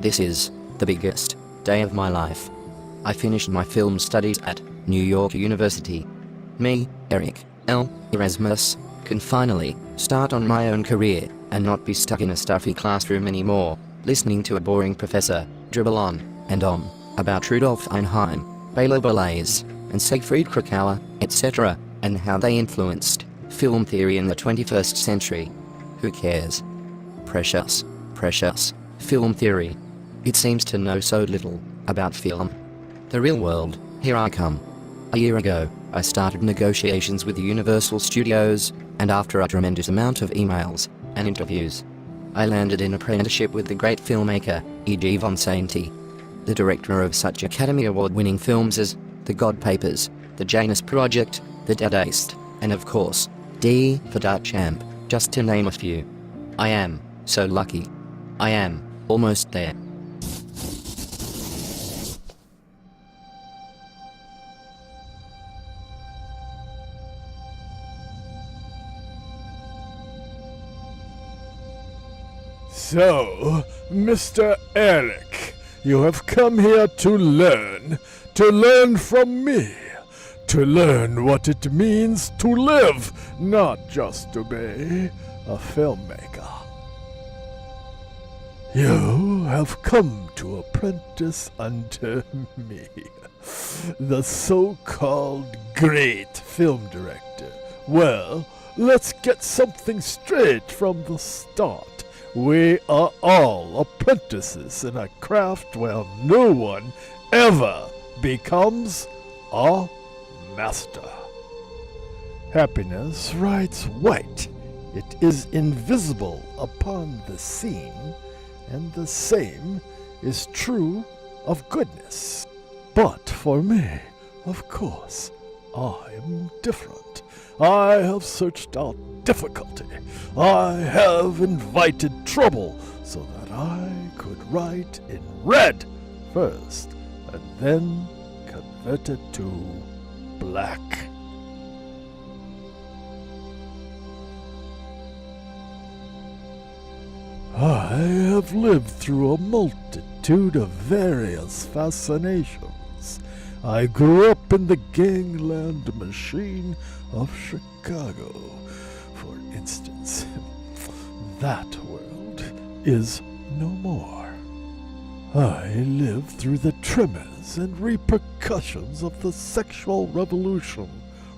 This is the biggest day of my life. I finished my film studies at New York University. Me, Eric L. Erasmus, can finally start on my own career and not be stuck in a stuffy classroom anymore, listening to a boring professor dribble on and on about Rudolf Einheim, Bela Bollais, and Siegfried Kracauer, etc., and how they influenced film theory in the 21st century. Who cares? Precious film theory. It seems to know so little about film. The real world, here I come. A year ago, I started negotiations with the Universal Studios, and after a tremendous amount of emails and interviews, I landed in apprenticeship with the great filmmaker, E.G. von Sainty, the director of such Academy Award-winning films as The God Papers, The Janus Project, The Dadaist, and of course, D for Dutch Champ, just to name a few. I am so lucky. I am almost there. So, Mr. Eric, you have come here to learn from me, to learn what it means to live, not just to be a filmmaker. You have come to apprentice unto me, the so-called great film director. Well, let's get something straight from the start. We are all apprentices in a craft where no one ever becomes a master. Happiness rides white. It is invisible upon the scene, and the same is true of goodness. But for me, of course, I am different. I have searched out difficulty. I have invited trouble so that I could write in red first and then convert it to black. I have lived through a multitude of various fascinations. I grew up in the gangland machine of Chicago, for instance. That world is no more. I lived through the tremors and repercussions of the sexual revolution,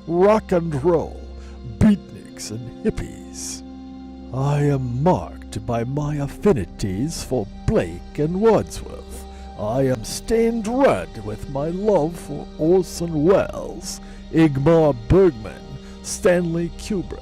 rock and roll, beatniks and hippies. I am marked by my affinities for Blake and Wordsworth. I am stained red with my love for Orson Welles, Ingmar Bergman, Stanley Kubrick,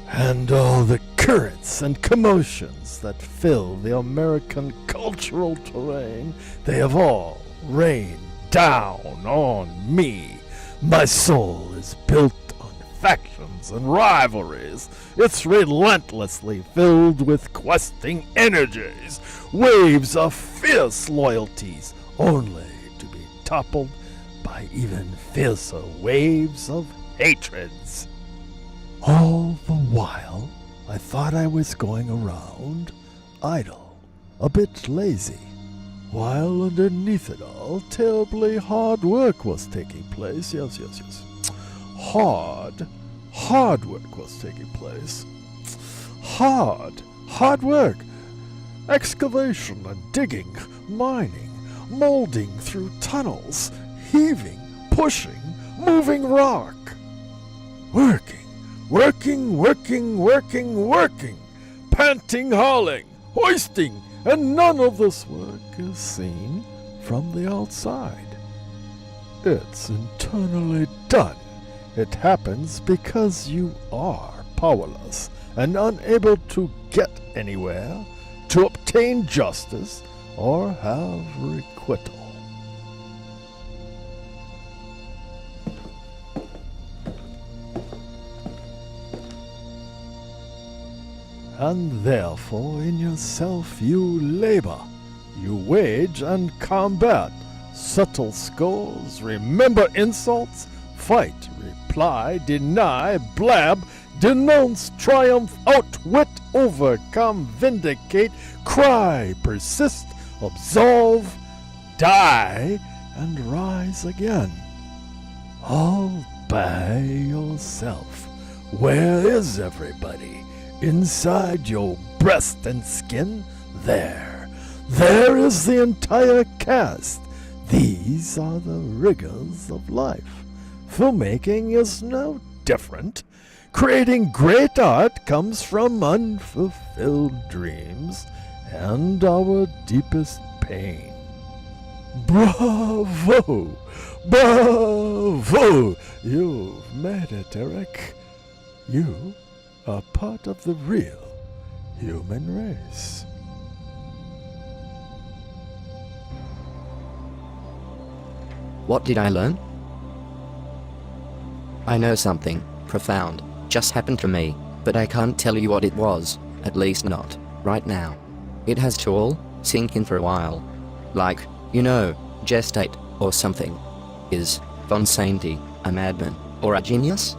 and all the currents and commotions that fill the American cultural terrain. They have all rained down on me. My soul is built on factions and rivalries. It's relentlessly filled with questing energies, waves of fierce loyalties, only to be toppled by even fiercer waves of hatreds. All the while, I thought I was going around idle, a bit lazy, while underneath it all, terribly hard work was taking place. Yes. Hard work was taking place. Hard work. Excavation and digging, mining, molding through tunnels, heaving, pushing, moving rock. Working, panting, hauling, hoisting, and none of this work is seen from the outside. It's internally done. It happens because you are powerless and unable to get anywhere, to obtain justice, or have requital. And therefore in yourself you labor, you wage and combat, settle scores, remember insults, fight, reply, deny, blab, denounce, triumph, outwit, overcome, vindicate, cry, persist, absolve, die, and rise again. All by yourself. Where is everybody? Inside your breast and skin? There. There is the entire cast. These are the rigors of life. Filmmaking is no different. Creating great art comes from unfulfilled dreams and our deepest pain. Bravo! Bravo! You've made it, Eric. You are part of the real human race. What did I learn? I know something profound just happened to me, but I can't tell you what it was, at least not right now. It has to all sink in for a while. Like, gestate or something. Is Von Sainty a madman or a genius?